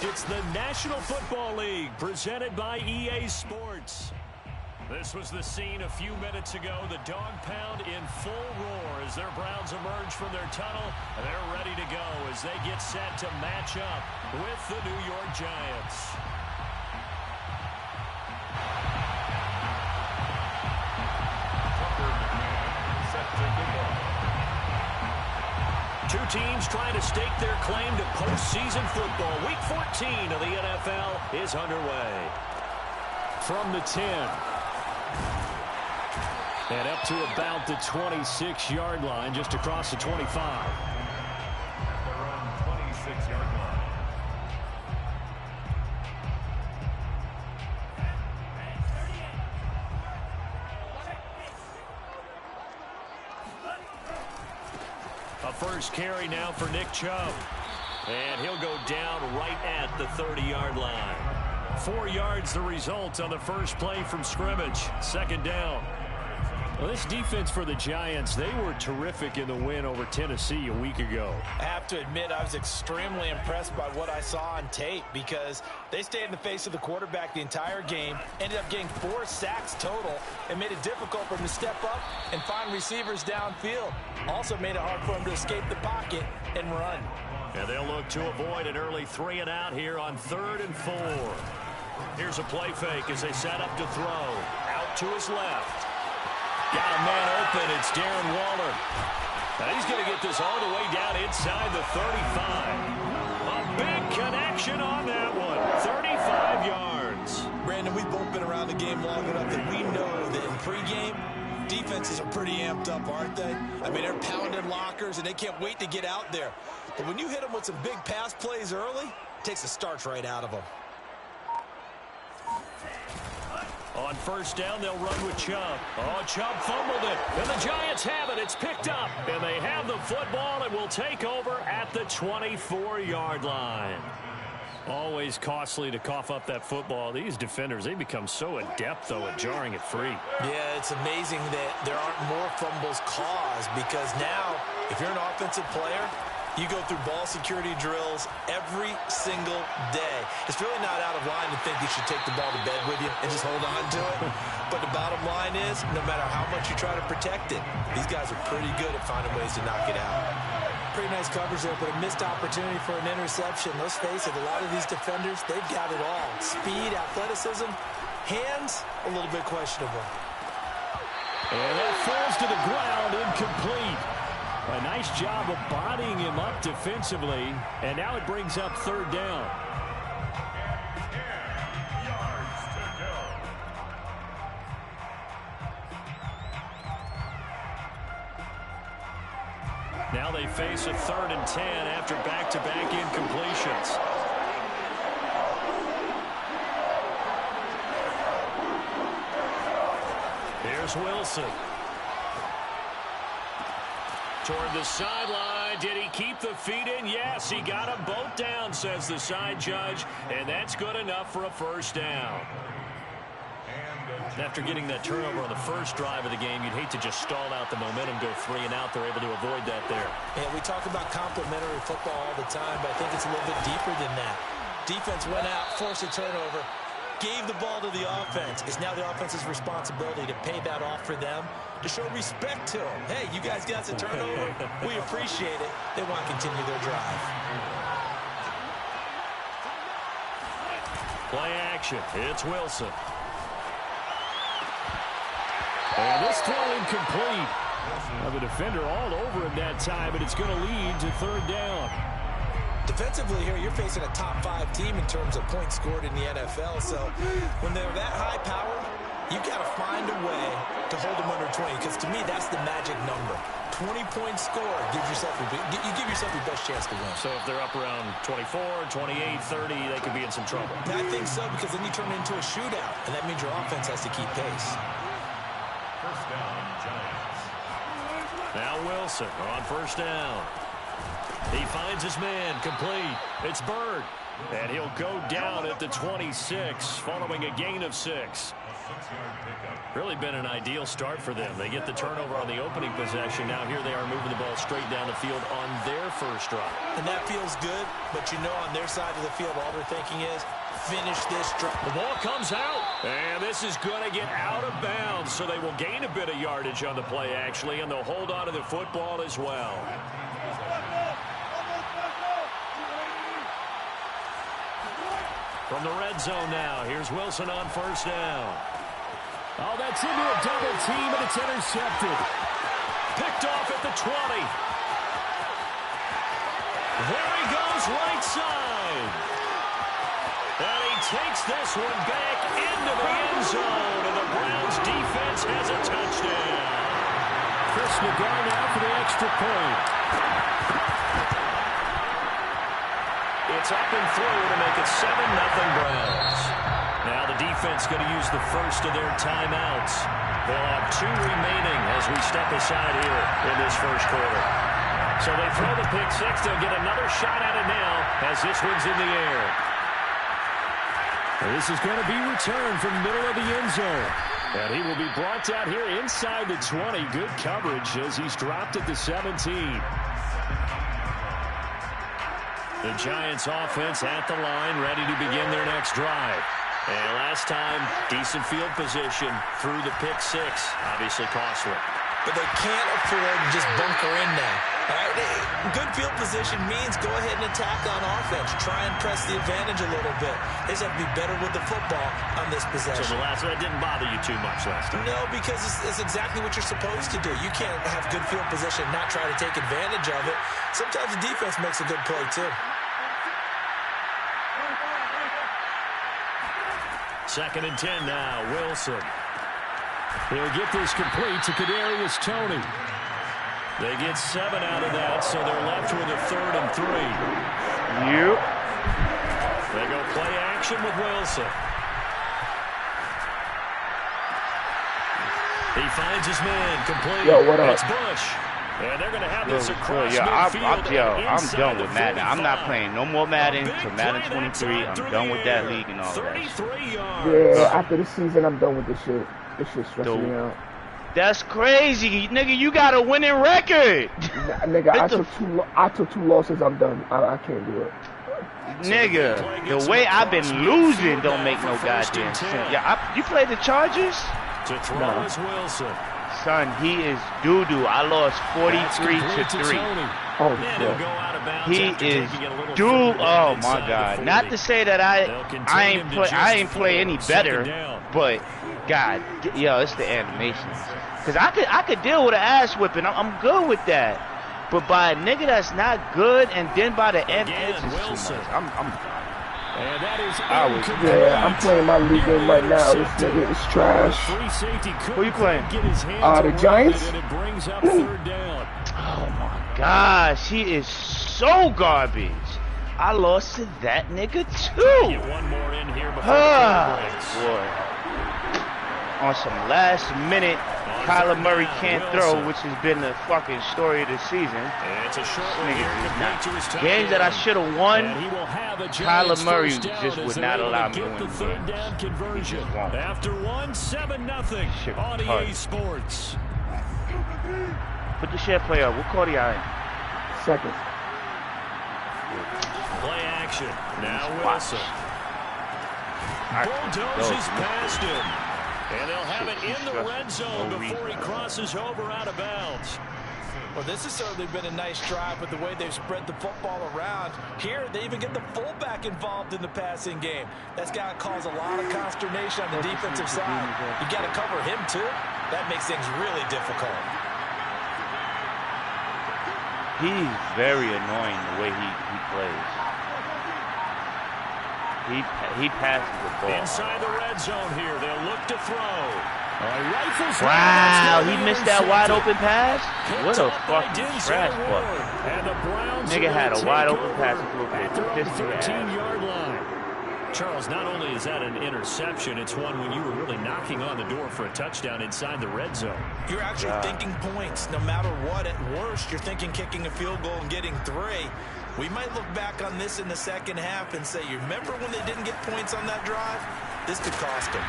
It's the National Football League presented by EA Sports. This was the scene a few minutes ago. The dog pound in full roar as their Browns emerge from their tunnel. And they're ready to go as they get set to match up with the New York Giants. Two teams trying to stake their claim to postseason football. Week 14 of the NFL is underway. From the 10. And up to about the 26-yard line, just across the 25. At their own 26-yard line. A first carry now for Nick Chubb. And he'll go down right at the 30-yard line. 4 yards the result on the first play from scrimmage. Second down. Well, this defense for the Giants, they were terrific in the win over Tennessee a week ago. I have to admit, I was extremely impressed by what I saw on tape because they stayed in the face of the quarterback the entire game, ended up getting 4 sacks total, and made it difficult for him to step up and find receivers downfield. Also made it hard for him to escape the pocket and run. And they'll look to avoid an early 3 and out here on 3rd and 4. Here's a play fake as they set up to throw. Out to his left. Got a man open. It's Darren Waller. And he's going to get this all the way down inside the 35. A big connection on that one. 35 yards. Brandon, we've both been around the game long enough that we know that in pregame, defenses are pretty amped up, aren't they? I mean, they're pounding lockers, and they can't wait to get out there. But when you hit them with some big pass plays early, it takes the starch right out of them. On first down, they'll run with Chubb. Oh, Chubb fumbled it. And the Giants have it. It's picked up. And they have the football and will take over at the 24-yard line. Always costly to cough up that football. These defenders, they become so adept, though, at jarring it free. Yeah, it's amazing that there aren't more fumbles caused because now, if you're an offensive player, you go through ball security drills every single day. It's really not out of line to think you should take the ball to bed with you and just hold on to it. But the bottom line is, no matter how much you try to protect it, these guys are pretty good at finding ways to knock it out. Pretty nice coverage there, but a missed opportunity for an interception. Let's face it, a lot of these defenders, they've got it all. Speed, athleticism, hands, a little bit questionable. And that falls to the ground, incomplete. A nice job of bodying him up defensively, and now it brings up 3rd down. Now they face a 3rd and 10 after back-to-back incompletions. Here's Wilson. Toward the sideline. Did he keep the feet in? Yes, he got them both down, says the side judge, and that's good enough for a first down. After getting that turnover on the first drive of the game, you'd hate to just stall out the momentum, go 3 and out. They're able to avoid that there. Yeah, we talk about complementary football all the time, but I think it's a little bit deeper than that. Defense went out, forced a turnover, gave the ball to the offense. It's now the offense's responsibility to pay that off for them, to show respect to them. Hey, you guys got the turnover. We appreciate it. They want to continue their drive. Play action. It's Wilson. And this throw incomplete. Have a defender all over him that time, but it's going to lead to 3rd down. Defensively here, you're facing a top 5 team in terms of points scored in the NFL. So when they're that high powered, you've got to find a way to hold them under 20, because to me, that's the magic number. 20-point score gives yourself you give yourself your best chance to win. So if they're up around 24, 28, 30, they could be in some trouble. I think so, because then you turn it into a shootout, and that means your offense has to keep pace. First down, Giants. Now Wilson on first down. He finds his man, complete. It's Byrd. And he'll go down at the 26 following a gain of 6. Really been an ideal start for them. They get the turnover on the opening possession. Now here they are moving the ball straight down the field on their first drive. And that feels good, but you know on their side of the field all they're thinking is finish this drive. The ball comes out, and this is going to get out of bounds, so they will gain a bit of yardage on the play, actually, and they'll hold on to the football as well. From the red zone now, here's Wilson on first down. Oh, that's into a double team, and it's intercepted. Picked off at the 20. There he goes, right side. And he takes this one back into the end zone, and the Browns defense has a touchdown. Chris McGarr now for the extra point. It's up and through to make it 7-0 Browns. Now the defense going to use the first of their timeouts. They'll have 2 remaining as we step aside here in this first quarter. So they throw the pick 6. They'll get another shot at it now as this one's in the air. This is going to be returned from the middle of the end zone. And he will be brought down here inside the 20. Good coverage as he's dropped at the 17. The Giants offense at the line, ready to begin their next drive. And last time, decent field position through the pick 6. Obviously costly. But they can't afford to just bunker in now. All right? Good field position means go ahead and attack on offense. Try and press the advantage a little bit. They just have to be better with the football on this possession. So the last one didn't bother you too much last time? No, because it's exactly what you're supposed to do. You can't have good field position and not try to take advantage of it. Sometimes the defense makes a good play, too. Second and 10 now, Wilson. He'll get this complete to Kadarius Toney. They get 7 out of that, so they're left with a 3rd and 3. Yep. They go play action with Wilson. He finds his man complete. Yo, what up? It's Bush. And they're going to have this across I'm done with Madden. I'm not playing no more Madden to Madden 23. I'm done with that league and all that. Yeah, after the season, I'm done with this shit. This shit's stressing me out. That's crazy, nigga. You got a winning record. Nigga, I took 2 losses. I'm done. I can't do it. Nigga, the way I've been losing don't make no goddamn sense. Yeah, you play the Chargers? To throw is Wilson. Son, he is doo-doo. I lost 43-3. Oh, shit. He is doo. Oh my God. Not to say that I ain't play any better, but God, yo, it's the animations. Cause I could deal with an ass whipping. I'm good with that. But by a nigga that's not good, and then by the end, it's just too much. And that is I'm playing my league game right now. This nigga is trash. Who you playing? The Giants. Oh my gosh, he is so garbage. I lost to that nigga too. One more in here before boy. On some last minute, Kyler Murray can't throw, which has been the fucking story of the season. It's a short one. Games that I should have won, Kyler Murray just would not allow me to win games. He just won't. After 1-7-0 on EA Sports. Put the share play up. What quarter y'all in? Second. Play action. Now Wilson. Bulldozes past him. And they'll have it in the red zone before he crosses over out of bounds. Well, this has certainly been a nice drive with the way they've spread the football around. Here, they even get the fullback involved in the passing game. That's got to cause a lot of consternation on the defensive side. You got to cover him, too. That makes things really difficult. He's very annoying the way he plays. He passes the ball. Inside the red zone here. They'll look to throw. Wow, he missed that wide open pass? What a fucking trash ball. Nigga had a wide open pass at the 13-yard line. Charles, not only is that an interception, it's one when you were really knocking on the door for a touchdown inside the red zone. You're actually thinking points no matter what. At worst, you're thinking kicking a field goal and getting 3. We might look back on this in the second half and say, you remember when they didn't get points on that drive? This could cost them.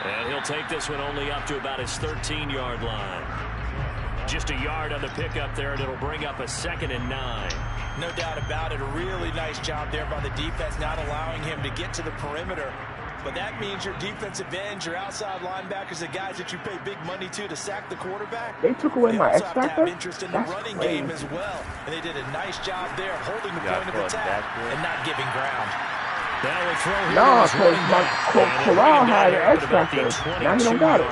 And he'll take this one only up to about his 13-yard line. Just a yard on the pickup there, and it'll bring up a 2nd and 9. No doubt about it. A really nice job there by the defense, not allowing him to get to the perimeter. But that means your defensive ends, your outside linebackers, the guys that you pay big money to sack the quarterback. They took away my X Factor? They also have to have interest in the running game as well. And they did a nice job there holding the point of attack and not giving ground. Now we'll throw here. No, because my Corral had an X Factor. Now he don't got it.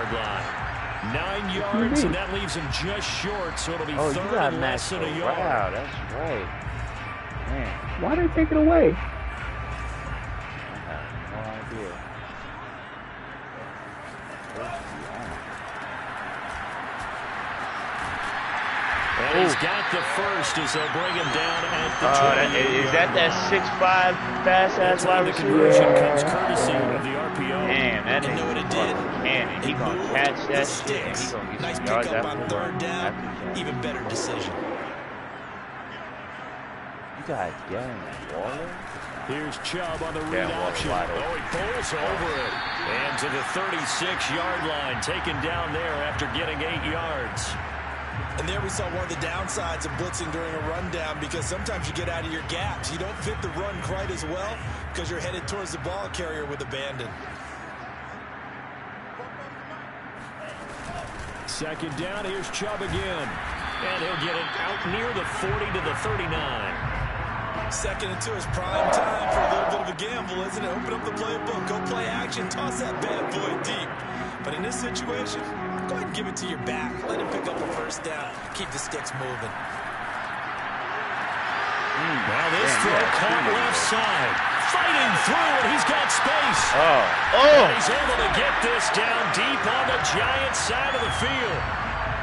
9 yards, and that leaves him just short, so it'll be third and less than a yard. Wow, that's right. Man. Why they take it away? And he's got the first as they'll bring him down at the 20. Is that 6'5" fast-ass wide The receiver? conversion comes courtesy of the RPO. Man, that You know what it did? cannon. He gonna catch that shit, and he gonna get Nice some yards pickup after on third down. Even better decision. You got Darren Waller? Here's Chubb on the read Darren Waller option. wide Oh, open. he pulls over it. And to the 36-yard line, taken down there after getting 8 yards. And there we saw one of the downsides of blitzing during a rundown, because sometimes you get out of your gaps. You don't fit the run quite as well because you're headed towards the ball carrier with abandon. Second down, here's Chubb again. And he'll get it out near the 40 to the 39. 2nd and 2 is prime time for a little bit of a gamble, isn't it? Open up the playbook, go play action, toss that bad boy deep. But in this situation, go ahead and give it to your back. Let him pick up a first down. Keep the sticks moving. Now this throw caught left side. Fighting through, and he's got space. And he's able to get this down deep on the Giants side of the field.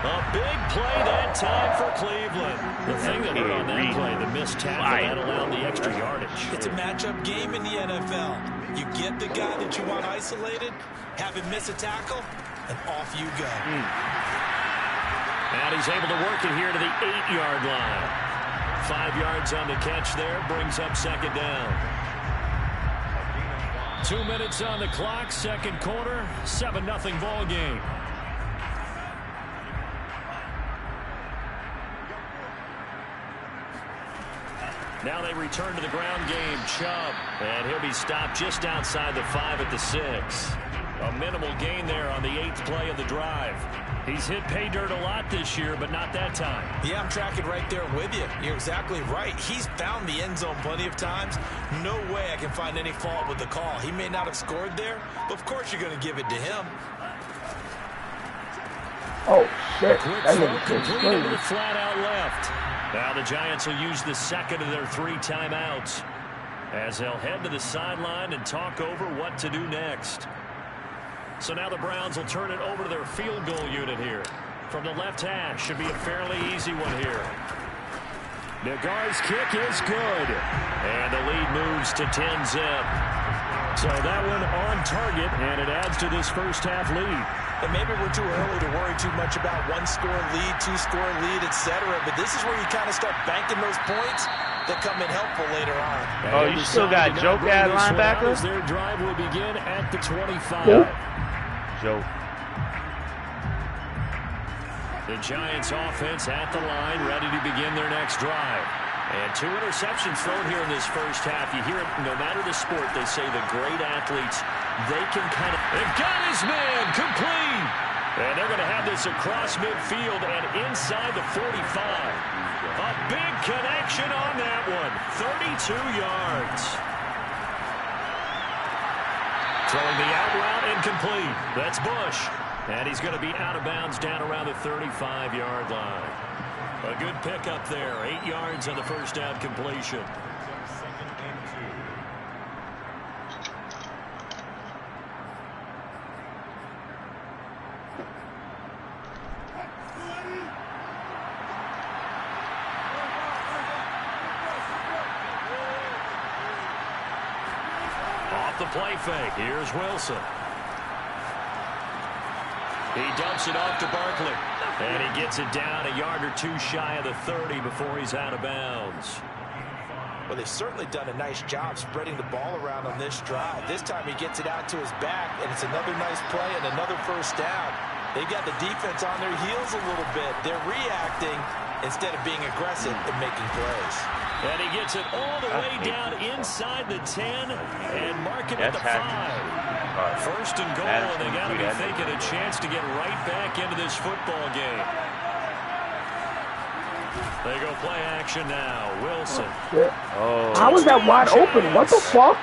A big play that time for Cleveland. The thing that hurt on that play, the missed tackle, that allowed the extra yardage. It's a matchup game in the NFL. You get the guy that you want isolated, have him miss a tackle, and off you go. And he's able to work it here to the 8-yard line. 5 yards on the catch there, brings up second down. 2 minutes on the clock, second quarter, 7-0 ball game. Now they return to the ground game. Chubb, and he'll be stopped just outside the 5 at the 6. A minimal gain there on the 8th play of the drive. He's hit pay dirt a lot this year, but not that time. Yeah, I'm tracking right there with you. You're exactly right. He's found the end zone plenty of times. No way I can find any fault with the call. He may not have scored there, but of course you're going to give it to him. Oh, shit. Quick That throw nigga complete crazy. over the flat out left. Now the Giants will use the second of their 3 timeouts as they'll head to the sideline and talk over what to do next. So now the Browns will turn it over to their field goal unit here. From the left hash, should be a fairly easy one here. Nagar's kick is good. And the lead moves to 10-zip. So that one on target, and it adds to this first half lead. And maybe we're too early to worry too much about 1-score lead, 2-score lead, etc. But this is where you kind of start banking those points that come in helpful later on. Oh, you still got Joke at linebacker? Their drive will begin at the 25. Who? Joke. The Giants offense at the line, ready to begin their next drive. And 2 interceptions thrown here in this first half. You hear it, no matter the sport, they say the great athletes, they can kind of... They've got his man, complete! And they're going to have this across midfield and inside the 45. A big connection on that one. 32 yards. Throwing the out route incomplete. That's Bush. And he's going to be out of bounds down around the 35-yard line. A good pickup there. 8 yards on the first down completion. Off the play fake. Here's Wilson. He dumps it off to Barkley. And he gets it down a yard or 2 shy of the 30 before he's out of bounds. Well, they've certainly done a nice job spreading the ball around on this drive. This time he gets it out to his back, and it's another nice play and another first down. They've got the defense on their heels a little bit. They're reacting instead of being aggressive and making plays. And he gets it all the way down inside the 10 and marking at the 5. First and goal, and they got to be thinking a chance to get right back into this football game. They go play action now. Wilson. Oh, how was that wide open? What the fuck?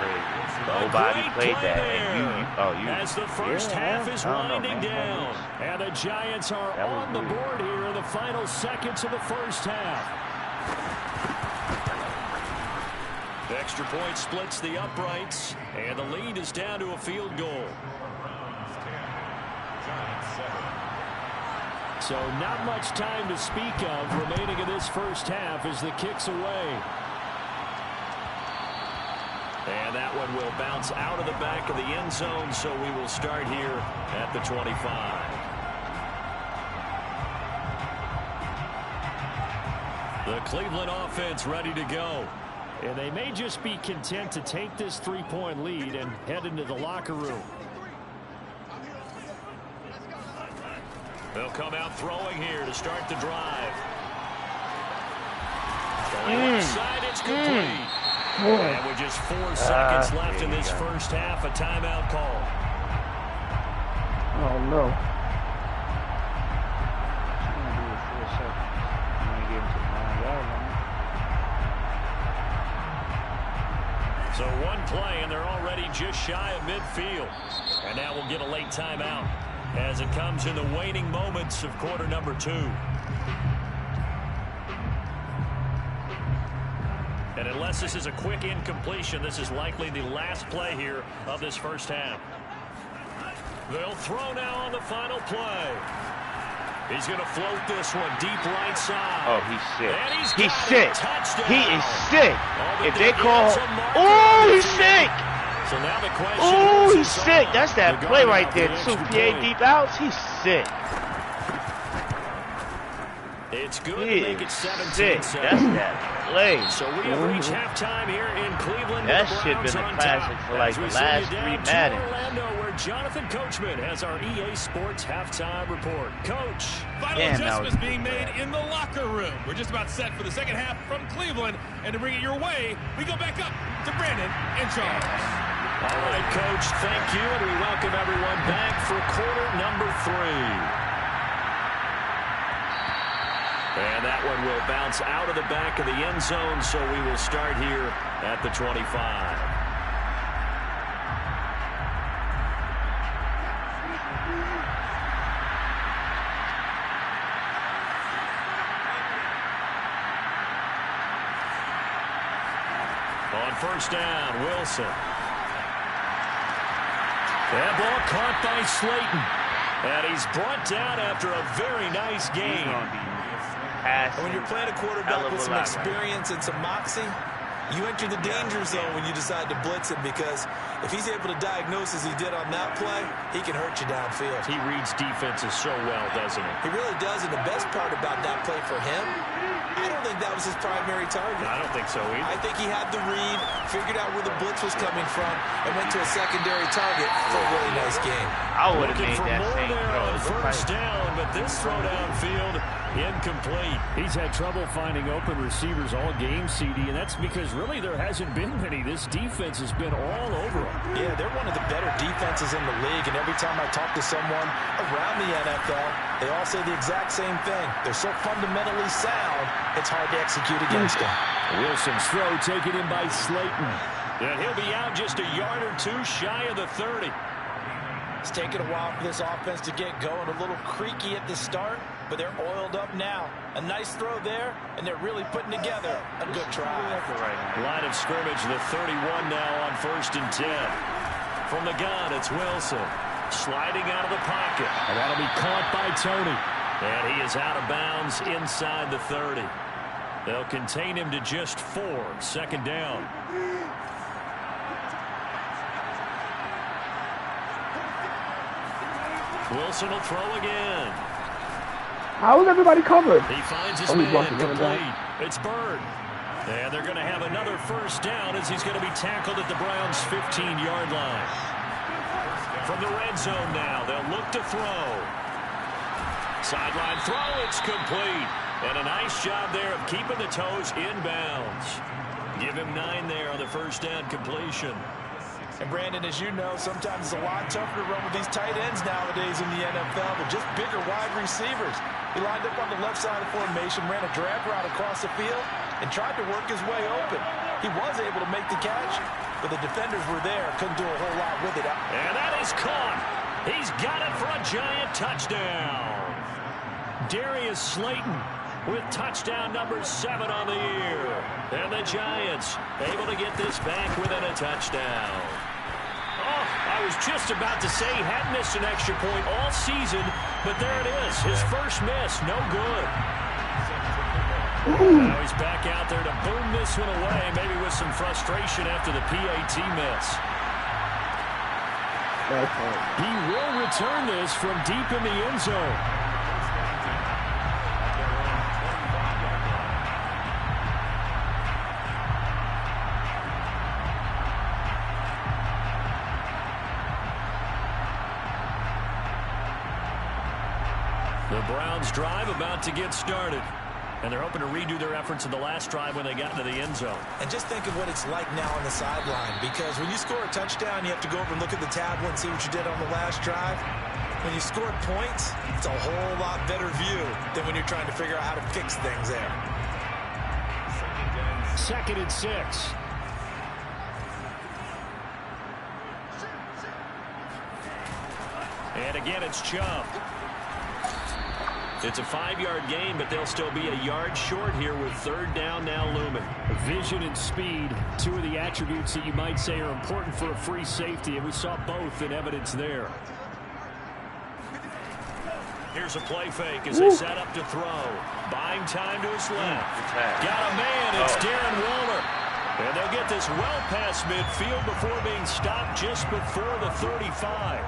Nobody played that. And you as the first half is winding down. And the Giants are on the board here in the final seconds of the first half. The extra point splits the uprights, and the lead is down to a field goal. So not much time to speak of remaining in this first half as the kick's away. And that one will bounce out of the back of the end zone, so we will start here at the 25. The Cleveland offense ready to go. And they may just be content to take this 3-point lead and head into the locker room. They'll come out throwing here to start the drive. Going inside, it's complete. And with just 4 seconds left in this first half, a timeout call. Oh, no. So one play, and they're already just shy of midfield. And now we'll get a late timeout as it comes in the waning moments of quarter number 2. And unless this is a quick incompletion, this is likely the last play here of this first half. They'll throw now on the final play. He's going to float this one deep right side. Oh, he's sick. He's sick. He is sick. If they call, oh, he's sick. So now the question oh, he's sick. That's that play right there. Soupier deep outs. He's sick. It's good to make it 17. That's that play. So we have reached halftime here in Cleveland. That should have been a classic for like the last 3 Maddens. Orlando, where Jonathan Coachman has our EA Sports halftime report. Coach. Final adjustments being made in the locker room. We're just about set for the second half from Cleveland. And to bring it your way, we go back up to Brandon and Charles. All right, Coach, thank you. And we welcome everyone back for quarter number 3. And that one will bounce out of the back of the end zone, so we will start here at the 25. On first down, Wilson. That ball caught by Slayton. And he's brought down after a very nice game. And when you're playing a quarterback with some experience and some moxie, you enter the danger zone when you decide to blitz him, because if he's able to diagnose as he did on that play, he can hurt you downfield. He reads defenses so well, doesn't he? He really does, and the best part about that play for him, I don't think that was his primary target. I don't think so either. I think he had the read, figured out where the blitz was coming from, and went to a secondary target for a really nice game. I would have made that same throw. First down, but this throw downfield, incomplete. He's had trouble finding open receivers all game, CD, and that's because really there hasn't been many. This defense has been all over them. Yeah, they're one of the better defenses in the league, and every time I talk to someone around the NFL, they all say the exact same thing. They're so fundamentally sound, it's hard to execute against them. Wilson's throw taken in by Slayton. And he'll be out just a yard or 2 shy of the 30. It's taken a while for this offense to get going. A little creaky at the start, but they're oiled up now. A nice throw there, and they're really putting together a good try. Line of scrimmage, the 31 now on 1st and 10. From the gun, it's Wilson. Sliding out of the pocket. And that'll be caught by Tony. And he is out of bounds inside the 30. They'll contain him to just 4. Second down. Wilson will throw again. How is everybody covered? He finds his man complete. It's Bird. And they're going to have another first down as he's going to be tackled at the Browns' 15-yard line. From the red zone now, they'll look to throw. Sideline throw, it's complete. And a nice job there of keeping the toes inbounds. Give him 9 there on the first down completion. And Brandon, as you know, sometimes it's a lot tougher to run with these tight ends nowadays in the NFL. They're just bigger wide receivers. He lined up on the left side of the formation, ran a drag route across the field, and tried to work his way open. He was able to make the catch, but the defenders were there. Couldn't do a whole lot with it. And that is caught. He's got it for a Giant touchdown. Darius Slayton with touchdown number 7 on the year. And the Giants able to get this back within a touchdown. Oh, I was just about to say he hadn't missed an extra point all season, but there it is. His first miss, no good. Now he's back out there to boom this one away, maybe with some frustration after the PAT miss. He will return this from deep in the end zone. The Browns drive about to get started. And they're hoping to redo their efforts in the last drive when they got into the end zone. And just think of what it's like now on the sideline. Because when you score a touchdown, you have to go over and look at the tablet and see what you did on the last drive. When you score points, it's a whole lot better view than when you're trying to figure out how to fix things there. 2nd and 6. And again, it's Chubb. It's a 5-yard gain, but they'll still be a yard short here with 3rd down now looming. Vision and speed, 2 of the attributes that you might say are important for a free safety, and we saw both in evidence there. Here's a play fake as they set up to throw. Buying time to his left. Got a man. It's Darren Waller. And they'll get this well past midfield before being stopped just before the 35.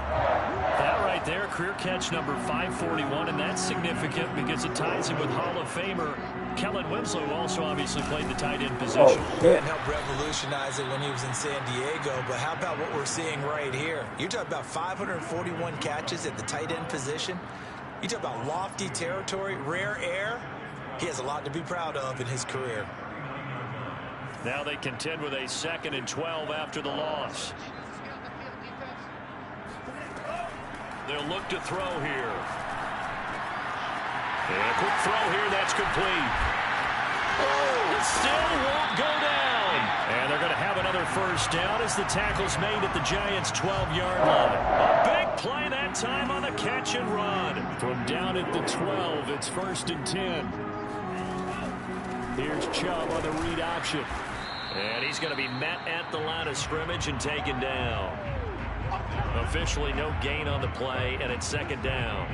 That right there, career catch number 541, and that's significant because it ties him with Hall of Famer Kellen Winslow, who also obviously played the tight end position. And helped revolutionize it when he was in San Diego, but how about what we're seeing right here? You're talking about 541 catches at the tight end position. You talk about lofty territory, rare air. He has a lot to be proud of in his career. Now they contend with a 2nd and 12 after the loss. They'll look to throw here. And a quick throw here, that's complete. Oh, it still won't go down. And they're going to have another first down as the tackle's made at the Giants' 12-yard line. A big play that time on the catch and run. From down at the 12, it's 1st and 10. Here's Chubb on the read option. And he's going to be met at the line of scrimmage and taken down. Officially no gain on the play, and it's 2nd down.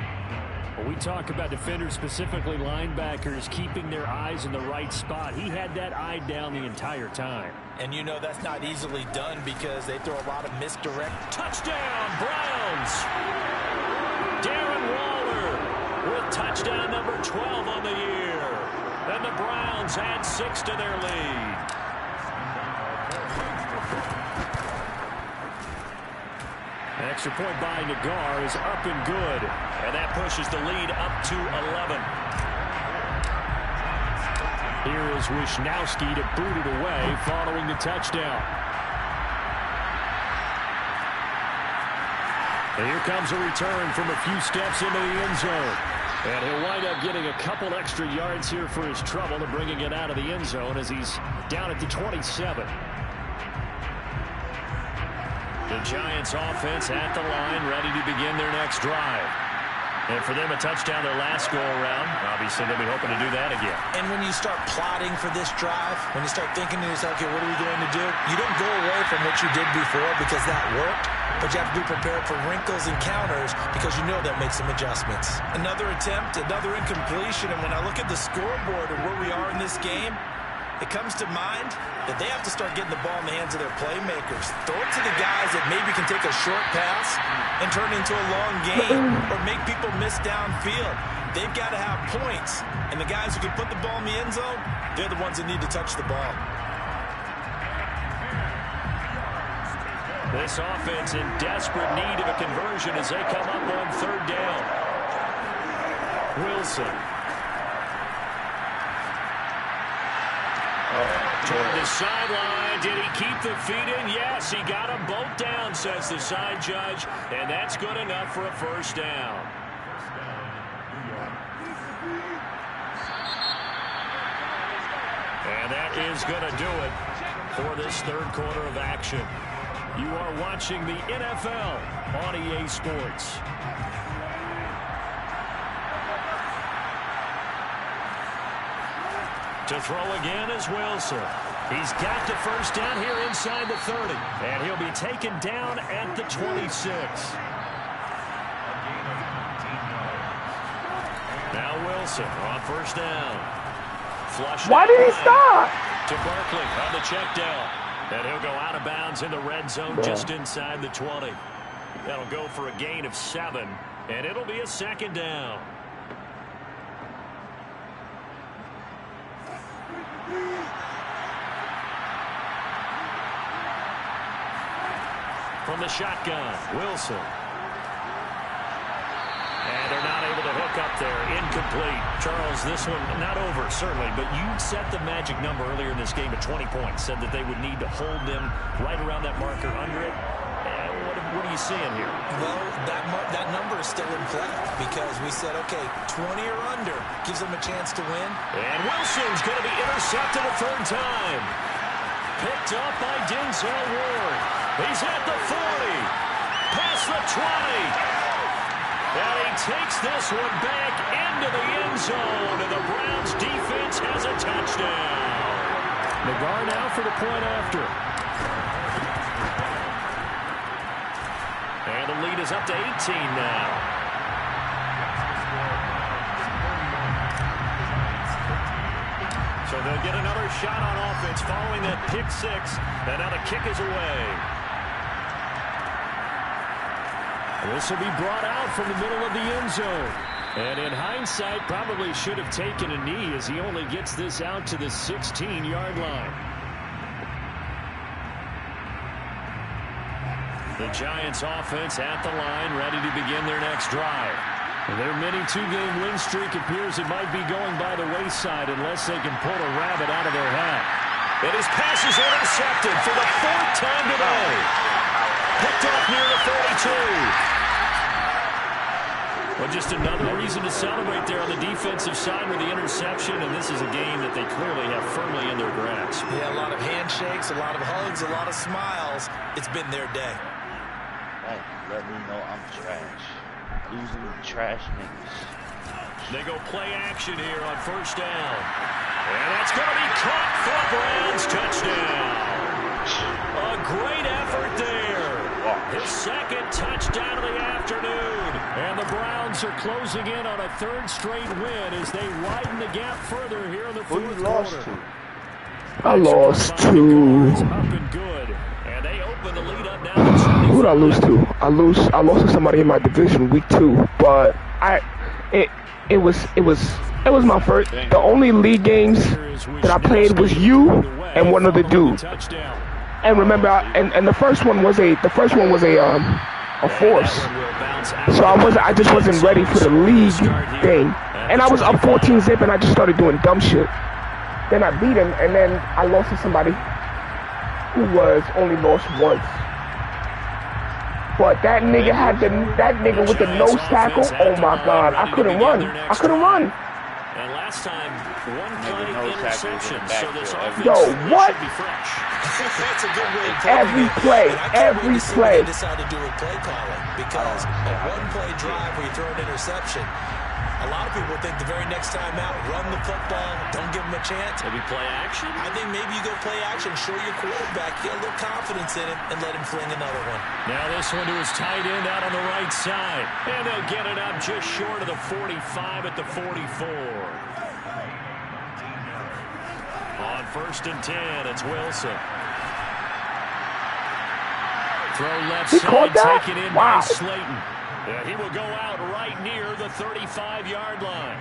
When we talk about defenders, specifically linebackers, keeping their eyes in the right spot, he had that eye down the entire time. And you know that's not easily done because they throw a lot of misdirect. Touchdown, Browns! Darren Waller with touchdown number 12 on the year. And the Browns add 6 to their lead. An extra point by Nagar is up and good. And that pushes the lead up to 11. Here is Wishnowski to boot it away following the touchdown. And here comes a return from a few steps into the end zone. And he'll wind up getting a couple extra yards here for his trouble and bringing it out of the end zone as he's down at the 27. The Giants offense at the line, ready to begin their next drive. And for them, a touchdown their last go-around. Obviously, they'll be hoping to do that again. And when you start plotting for this drive, when you start thinking to yourself, okay, what are we going to do? You don't go away from what you did before because that worked, but you have to be prepared for wrinkles and counters because you know that makes some adjustments. Another attempt, another incompletion, and when I look at the scoreboard and where we are in this game, it comes to mind that they have to start getting the ball in the hands of their playmakers. Throw it to the guys that maybe can take a short pass and turn into a long game or make people miss downfield. They've got to have points. And the guys who can put the ball in the end zone, they're the ones that need to touch the ball. This offense in desperate need of a conversion as they come up on third down. Wilson. Toward the sideline. Did he keep the feet in? Yes, he got them both down, says the side judge. And that's good enough for a first down. And that is going to do it for this third quarter of action. You are watching the NFL on EA Sports. To throw again is Wilson. He's got the first down here inside the 30. And he'll be taken down at the 26. Now Wilson on first down. Flush. Why did he stop? To Barkley on the check down. And he'll go out of bounds in the red zone just inside the 20. That'll go for a gain of 7. And it'll be a second down. From the shotgun, Wilson. And they're not able to hook up there. Incomplete. Charles, this one not over, certainly, but you set the magic number earlier in this game at 20 points. Said that they would need to hold them right around that marker under it. What are you seeing here? Well, that number is still in play because we said, okay, 20 or under gives them a chance to win. And Wilson's going to be intercepted a third time. Picked up by Denzel Ward. He's at the 40. Past the 20. And he takes this one back into the end zone. And the Browns defense has a touchdown. Nagar now for the point after. And the lead is up to 18 now. So they'll get another shot on offense following that pick 6. And now the kick is away. This will be brought out from the middle of the end zone. And in hindsight, probably should have taken a knee as he only gets this out to the 16-yard line. The Giants offense at the line, ready to begin their next drive. And their mini 2-game win streak appears it might be going by the wayside unless they can pull a rabbit out of their hat. And his pass is intercepted for the 4th time today. Picked off near the 32. Well, just another reason to celebrate there on the defensive side with the interception, and this is a game that they clearly have firmly in their grasp. Yeah, a lot of handshakes, a lot of hugs, a lot of smiles. It's been their day. Hey, let me know I'm trash. Losing trash niggas. They go play action here on first down. And that's going to be caught for a Browns touchdown. A great effort there. His second touchdown of the afternoon. And the Browns are closing in on a 3rd straight win as they widen the gap further here in the 4th quarter. I lost to. Up and good. And they open the lead up now. Who did I lose to? I lost to somebody in my division week 2, but it was my first. The only league games that I played was you and one other dude. And remember, and the first one was a force. So I just wasn't ready for the league thing. And I was up 14-zip and I just started doing dumb shit. Then I beat him, and then I lost to somebody who was only lost once. But that nigga with the nose tackle. Oh my God, I couldn't run. And last time, one play interception. So this offense what? should be fresh. That's a good way to Every play. They decided to do with play calling because a one-play drive where you throw an interception. A lot of people think the very next time out, run the football, don't give them a chance. Maybe play action? I think maybe you go play action, show your quarterback, get a little confidence in him, and let him fling another one. Now this one to his tight end out on the right side. And they'll get it up just short of the 45 at the 44. On first and 10. It's Wilson. Throw left He side, caught that? taken in Wow. by Slayton. Yeah, he will go out right near the 35-yard line.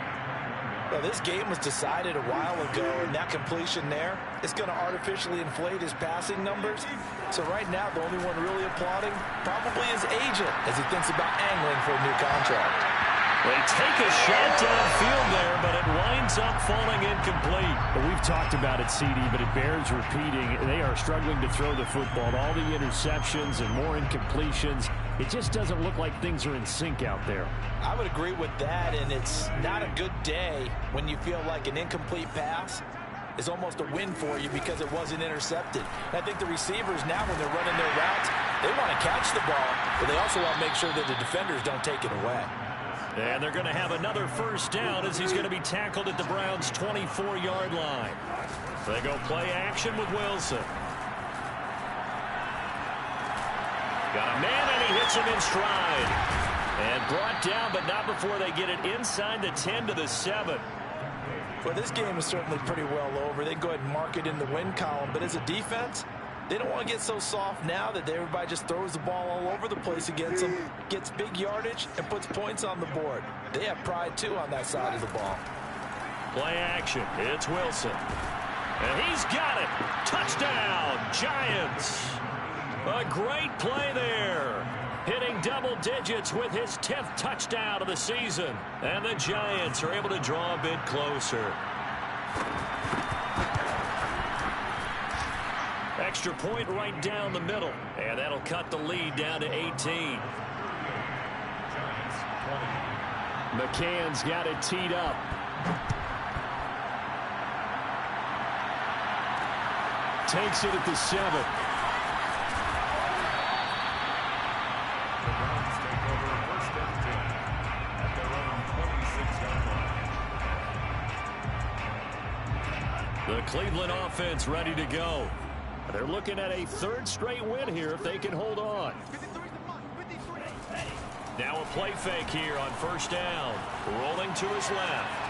Well, this game was decided a while ago, and that completion there is going to artificially inflate his passing numbers. So right now, the only one really applauding probably his agent as he thinks about angling for a new contract. They take a shot downfield there, but it winds up falling incomplete. But we've talked about it, CD, but it bears repeating. They are struggling to throw the football. All the interceptions and more incompletions. It just doesn't look like things are in sync out there. I would agree with that, and it's not a good day when you feel like an incomplete pass is almost a win for you because it wasn't intercepted. And I think the receivers now, when they're running their routes, they want to catch the ball, but they also want to make sure that the defenders don't take it away. And they're going to have another first down as he's going to be tackled at the Browns' 24-yard line. They go play action with Wilson. Got a man, and he hits him in stride. And brought down, but not before they get it inside the 10 to the 7. Well, this game is certainly pretty well over. They go ahead and mark it in the win column. But as a defense, they don't want to get so soft now that everybody just throws the ball all over the place against them, gets big yardage, and puts points on the board. They have pride, too, on that side of the ball. Play action. It's Wilson. And he's got it. Touchdown, Giants. A great play there. Hitting double digits with his 10th touchdown of the season. And the Giants are able to draw a bit closer. Extra point right down the middle. And that'll cut the lead down to 18. McCann's got it teed up. Takes it at the 7. The Cleveland offense ready to go. They're looking at a third straight win here if they can hold on. Now a play fake here on first down. Rolling to his left.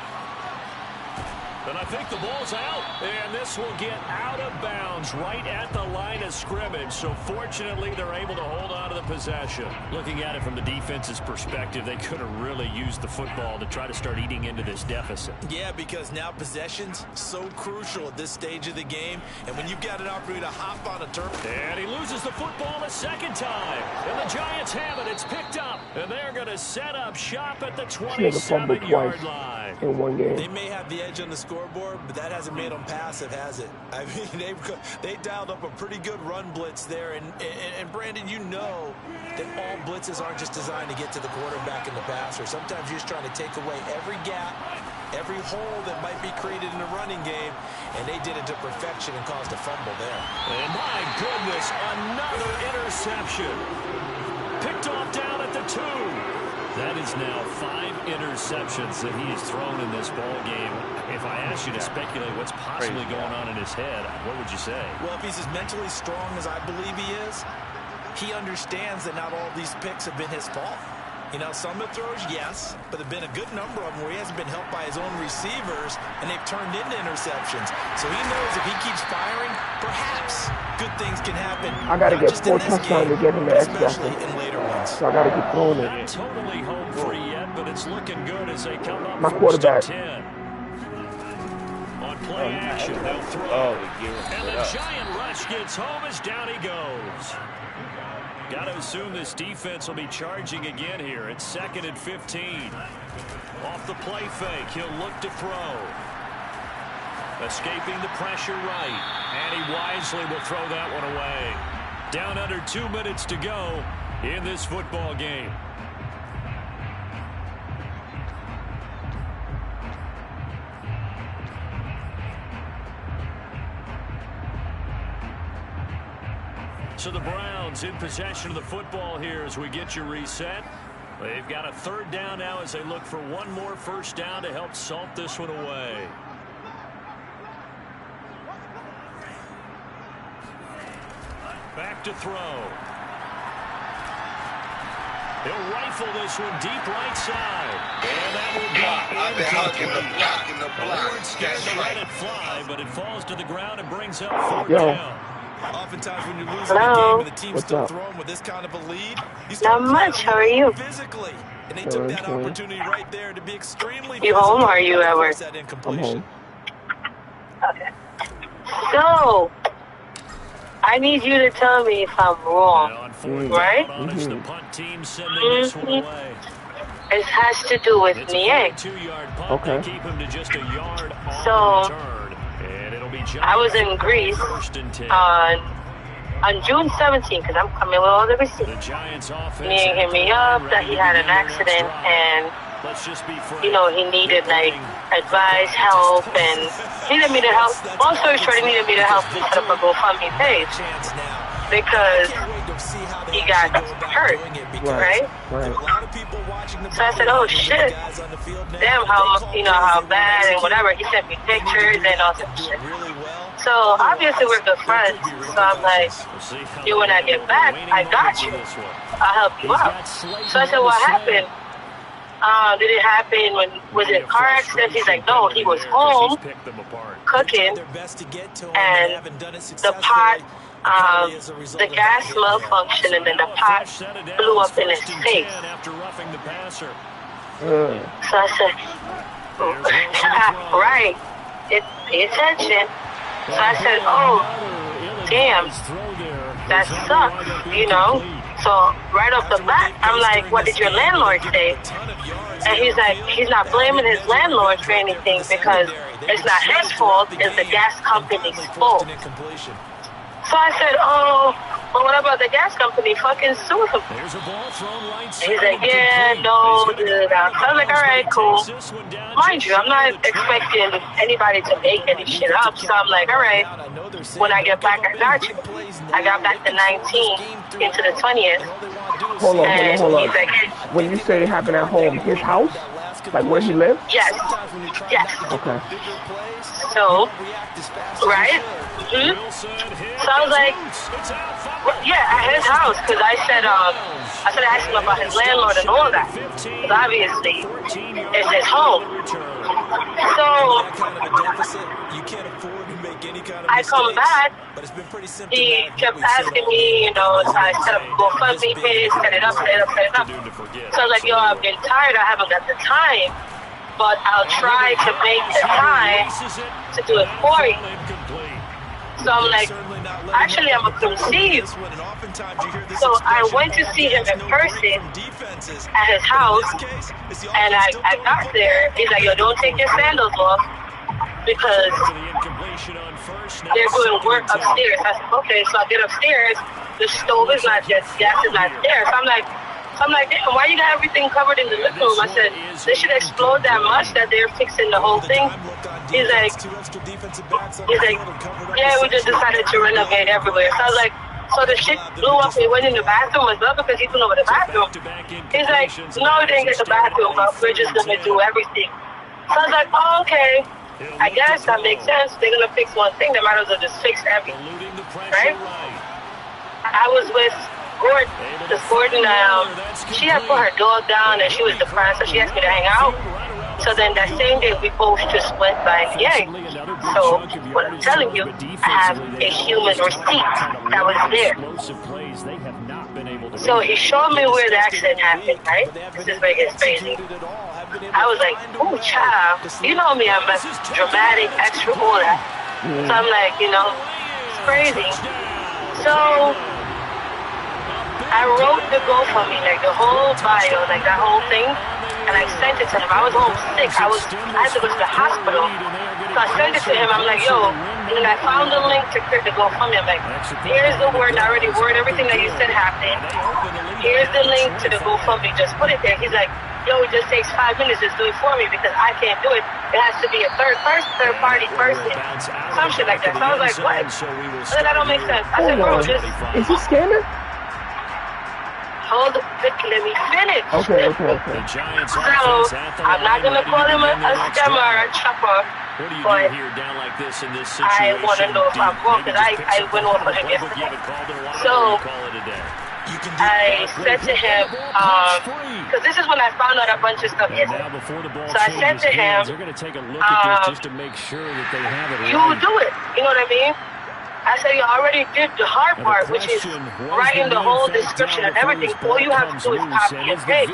And I think the ball's out. And this will get out of bounds right at the line of scrimmage. So fortunately, they're able to hold on to the possession. Looking at it from the defense's perspective, they could have really used the football to try to start eating into this deficit. Yeah, because now possession's so crucial at this stage of the game. And when you've got an opportunity to hop on a turf. And he loses the football a second time. And the Giants have it. It's picked up. And they're going to set up shop at the 27-yard line. In one game. They may have the edge on the scoreboard, but that hasn't made them passive, has it? I mean, they dialed up a pretty good run blitz there. And Brandon, you know that all blitzes aren't just designed to get to the quarterback and the passer. Sometimes you're just trying to take away every gap, every hole that might be created in the running game, and they did it to perfection and caused a fumble there. And my goodness, another interception. Picked off down at the 2. That is now 5 interceptions that he has thrown in this ball game. If I asked you to speculate what's possibly going on in his head, what would you say? Well, if he's as mentally strong as I believe he is, he understands that not all these picks have been his fault. You know, some of the throws, yes, but there have been a good number of them where he hasn't been helped by his own receivers, and they've turned into interceptions. So he knows if he keeps firing, perhaps good things can happen. I got to get 4 touchdowns to get him the especially in later ones. So I got to keep throwing it. Not totally home free yet, but it's looking good as they come up My first quarterback. and 10. On play action, they'll throw. Oh, and the giant rush gets home as down he goes. Got to assume this defense will be charging again here. It's 2nd and 15. Off the play fake, he'll look to throw. Escaping the pressure right. And he wisely will throw that one away. Down under 2 minutes to go in this football game. So the Browns in possession of the football here as we get you reset. They've got a 3rd down now as they look for one more first down to help salt this one away. Back to throw. He'll rifle this one deep right side. And that will be incomplete. Ward scared to let it fly, but it falls to the ground and brings up 4th down. Oftentimes when you're losing a game and the team's still throwing with this kind of a lead, you start not much. How are you? Physically. And they took that opportunity right there to be extremely You home or are you at work? I'm home. Okay. So, I need you to tell me if I'm wrong, right? It has to do with Niang. Okay. So, I was in Greece on June 17th, because I'm coming with all the receipts. Niang hit me up that he had an accident and, you know, he needed, like, advice, help, and he needed me to help. Long story short, he needed me to help him set up a GoFundMe page because he got hurt, right? So I said, oh, shit. Damn, how bad and whatever. He sent me pictures and all that shit. So, obviously, we're good friends. So I'm like, when I get back, I got you. I'll help you out. So I said, what happened? Did it happen was it a car accident? He's like, no, he was home cooking, and the pot, the gas malfunctioned, and then the pot blew up in his face. So I said, right, pay attention. So I said, oh, damn, that sucks, you know? So right off the bat, I'm like, what did your landlord say? And he's like, he's not blaming his landlord for anything because it's not his fault, it's the gas company's fault. So I said, oh, well, what about the gas company? Fucking sue him. And he's like, yeah, no, So I was like, all right, cool. Mind you, I'm not expecting anybody to make any shit up. So I'm like, all right, when I get back, I got you. I got back the 19th into the 20th. Hold on. Like, when you say it happened at home, his house? Like where he lived? Yes. Okay. So, right? Mm-hmm. So I was like, yeah, at his house, because I said I asked him about his landlord and all that. Because obviously, it's his home. So, I come back, he kept asking me, you know, so I set up a GoFundMe page, set it up. So I was like, yo, I've been tired, I haven't got the time, but I'll try to make the time to do it for you. So I'm like, actually, I'm going to come see you. So I went to see him in person at his house, and I got there. He's like, yo, don't take your sandals off because they're doing work upstairs. I said, okay, so I get upstairs. The stove is not there, gas is not there. So I'm like, damn, why you got everything covered in the living room? I said, they should explode that much that they're fixing the whole thing. He's like, yeah, we just decided to renovate everywhere. So I was like, so the shit blew up, it went in the bathroom as well because he blew over the bathroom. He's like, no, we didn't get the bathroom up, we're just going to do everything. So I was like, oh, okay, I guess that makes sense. They're going to fix one thing, they might as well just fix everything, right? I was with Gordon, because Gordon, she had put her dog down and she was depressed, so she asked me to hang out. So then that same day, we both just went by Yang. So what I'm telling you, I have a human receipt that was there. So he showed me where the accident happened, right? This is where it gets crazy. I was like, ooh, child, you know me, I'm a dramatic, extra, all that. So I'm like, you know, it's crazy. So I wrote the GoFundMe, like the whole bio, like that whole thing, and I sent it to him. I was home sick. I had to go to the hospital. So I sent it to him. I'm like, yo, and I found the link to create the GoFundMe. I'm like, here's the word. I already worded everything that you said happened. Here's the link to the GoFundMe. Just put it there. He's like, yo, it just takes 5 minutes. Just do it for me because I can't do it. It has to be a third party person. Some shit like that. So I was like, what? I said, that don't make sense. I said, bro, just... Is he scamming? Hold, let me finish. Okay. So, I'm not going to call him a scammer or a chopper, but I want to know if I'm wrong, because I went off on him yesterday. So, I said to him, because this is when I found out a bunch of stuff yesterday. So I said to him, they're going to take a look at this just to make sure that they have it. You do it. You know what I mean? I said you already did the hard part, which is writing the whole description and everything. All you have to do is copy and paste.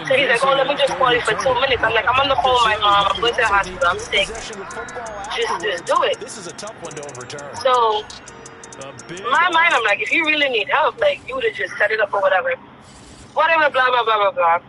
So he's like, oh, let me just call you for 2 minutes. I'm like, I'm on the phone with my mom. I'm going to the hospital. I'm sick. Just do it. This is a tough one to overturn. So, in my mind, I'm like, if you really need help, like, you would have just set it up or whatever. Whatever, blah, blah, blah, blah, blah.